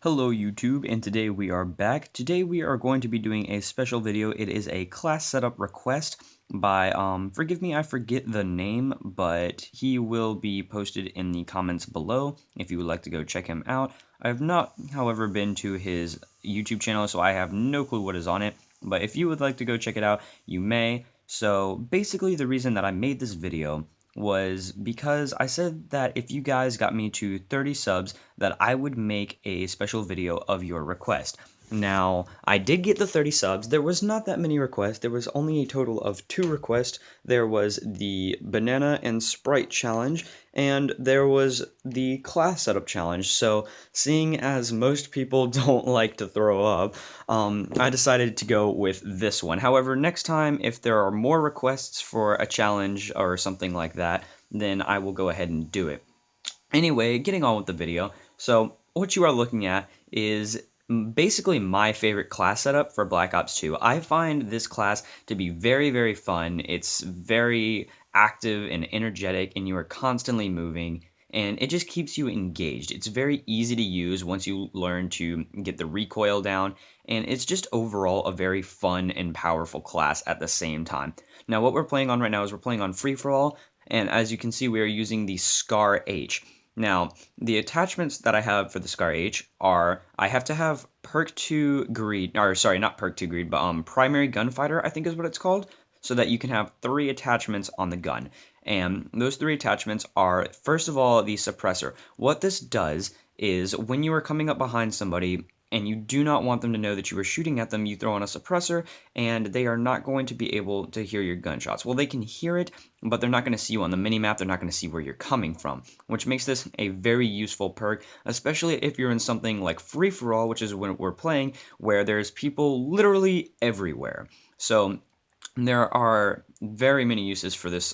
Hello YouTube, and today we are back. Today we are going to be doing a special video. It is a class setup request by, forgive me, I forget the name, but he will be posted in the comments below if you would like to go check him out. I have not, however, been to his YouTube channel, so I have no clue what is on it, but if you would like to go check it out, you may. So basically the reason that I made this video was because I said that if you guys got me to 30 subs, that I would make a special video of your request. Now, I did get the 30 subs. There was not that many requests. There was only a total of 2 requests. There was the Banana and Sprite challenge, and there was the class setup challenge. So, seeing as most people don't like to throw up, I decided to go with this one. However, next time, if there are more requests for a challenge or something like that, then I will go ahead and do it. Anyway, getting on with the video. So, what you are looking at is basically my favorite class setup for Black Ops 2. I find this class to be very, very fun. It's very active and energetic, and you are constantly moving, and it just keeps you engaged. It's very easy to use once you learn to get the recoil down, and it's just overall a very fun and powerful class at the same time. Now, what we're playing on right now is we're playing on Free For All, and as you can see, we are using the Scar H. Now, the attachments that I have for the Scar H are, I have to have Perk 2 Greed, or sorry, not Perk 2 Greed, but Primary Gunfighter, I think is what it's called, so that you can have 3 attachments on the gun. And those 3 attachments are, first of all, the suppressor. What this does is, when you are coming up behind somebody, and you do not want them to know that you are shooting at them, you throw on a suppressor, and they are not going to be able to hear your gunshots. Well, they can hear it, but they're not going to see you on the minimap, they're not going to see where you're coming from, which makes this a very useful perk, especially if you're in something like Free-for-All, which is when we're playing, where there's people literally everywhere. So, there are very many uses for this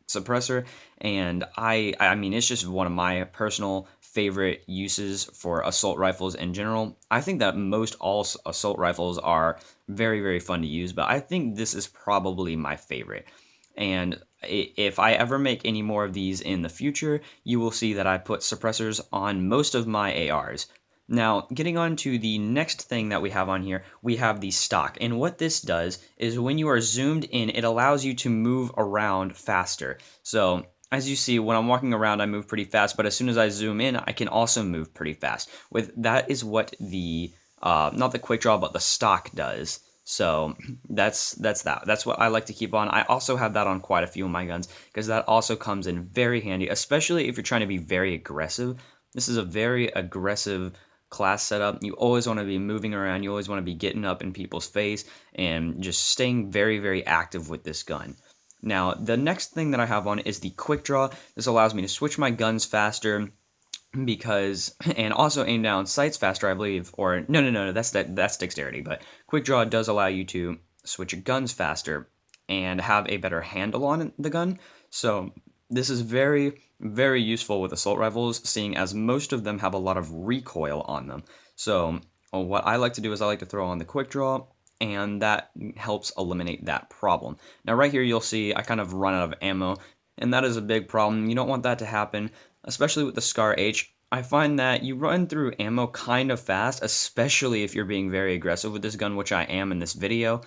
suppressor, and I mean, it's just one of my personal favorite uses for assault rifles in general. I think that most all assault rifles are very, very fun to use, but I think this is probably my favorite. And if I ever make any more of these in the future, you will see that I put suppressors on most of my ARs. Now, getting on to the next thing that we have on here, we have the stock. And what this does is when you are zoomed in, it allows you to move around faster. So, as you see, when I'm walking around, I move pretty fast, but as soon as I zoom in, I can also move pretty fast. That is what the, not the quick draw, but the stock does. So that's that. That's what I like to keep on. I also have that on quite a few of my guns because that also comes in very handy, especially if you're trying to be very aggressive. This is a very aggressive class setup. You always want to be moving around. You always want to be getting up in people's face and just staying very, very active with this gun. Now, the next thing that I have on is the quick draw. This allows me to switch my guns faster because, and also aim down sights faster, I believe, or no, that's dexterity, but quick draw does allow you to switch your guns faster and have a better handle on the gun. So this is very, very useful with assault rifles, seeing as most of them have a lot of recoil on them. So what I like to do is I like to throw on the quick draw, and that helps eliminate that problem. Now right here you'll see I kind of run out of ammo, and that is a big problem. You don't want that to happen, especially with the Scar H. I find that you run through ammo kind of fast, especially if you're being very aggressive with this gun, which I am in this video.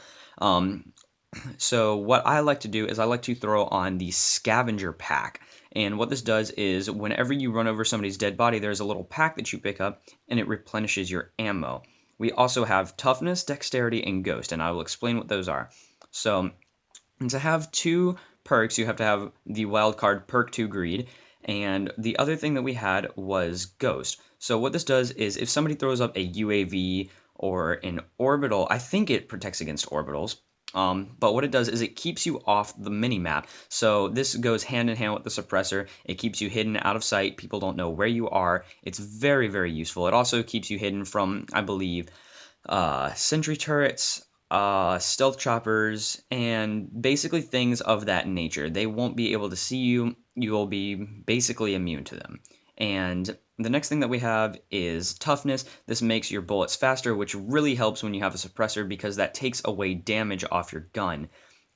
So what I like to do is I like to throw on the scavenger pack. And what this does is whenever you run over somebody's dead body, there's a little pack that you pick up and it replenishes your ammo. We also have toughness, dexterity, and ghost, and I will explain what those are. So to have 2 perks, you have to have the wild card perk 2 greed, and the other thing that we had was ghost. So what this does is if somebody throws up a UAV or an orbital, I think it protects against orbitals. But what it does is it keeps you off the mini-map. So this goes hand in hand with the suppressor. It keeps you hidden out of sight. People don't know where you are. It's very, very useful. It also keeps you hidden from, I believe, sentry turrets, stealth choppers, and basically things of that nature. They won't be able to see you. You will be basically immune to them. And the next thing that we have is toughness. This makes your bullets faster, which really helps when you have a suppressor because that takes away damage off your gun.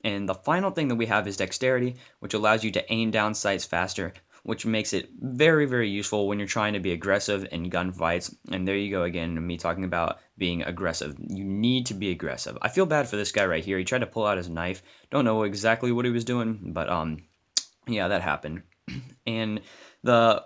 And the final thing that we have is dexterity, which allows you to aim down sights faster. which makes it very, very useful when you're trying to be aggressive in gunfights. And there you go again, me talking about being aggressive. You need to be aggressive. I feel bad for this guy right here. He tried to pull out his knife. Don't know exactly what he was doing, but yeah, that happened. And the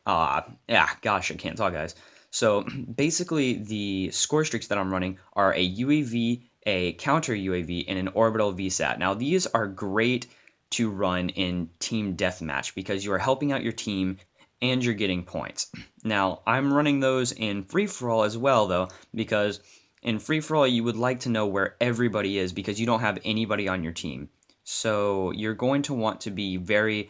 yeah, gosh, I can't talk, guys. So basically, the score streaks that I'm running are a UAV, a counter UAV, and an orbital VSAT. Now, these are great to run in team deathmatch because you are helping out your team and you're getting points. Now, I'm running those in free for all as well, though, because in free for all, you would like to know where everybody is because you don't have anybody on your team. So you're going to want to be very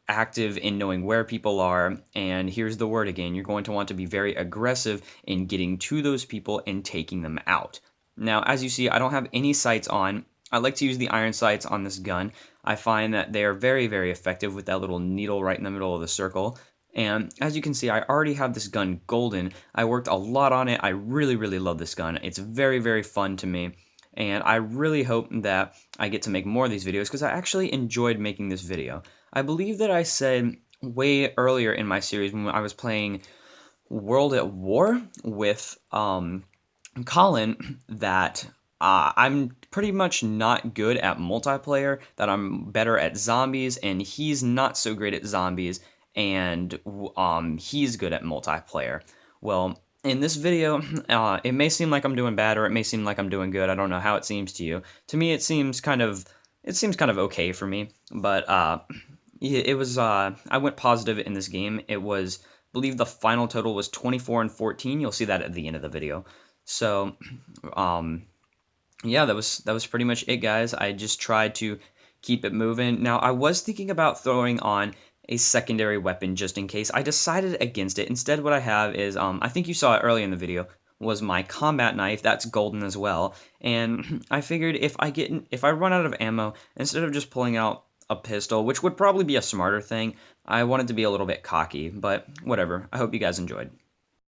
active in knowing where people are, and here's the word again, you're going to want to be very aggressive in getting to those people and taking them out. Now, as you see, I don't have any sights on. I like to use the iron sights on this gun. I find that they are very, very effective with that little needle right in the middle of the circle. And as you can see, I already have this gun golden. I worked a lot on it. I really, really love this gun. It's very, very fun to me. And I really hope that I get to make more of these videos because I actually enjoyed making this video. I believe that I said way earlier in my series when I was playing World at War with Colin that I'm pretty much not good at multiplayer, that I'm better at zombies, and he's not so great at zombies, and he's good at multiplayer. Well, in this video, it may seem like I'm doing bad, or it may seem like I'm doing good. I don't know how it seems to you. To me, it seems kind of okay for me, but it was I went positive in this game. It was, I believe the final total was 24 and 14. You'll see that at the end of the video. So, yeah, that was pretty much it, guys. I just tried to keep it moving. Now, I was thinking about throwing on a secondary weapon just in case. I decided against it. Instead, what I have is, I think you saw it early in the video, was my combat knife. That's golden as well. And I figured if I run out of ammo, instead of just pulling out a pistol, which would probably be a smarter thing, I wanted to be a little bit cocky, but whatever. I hope you guys enjoyed.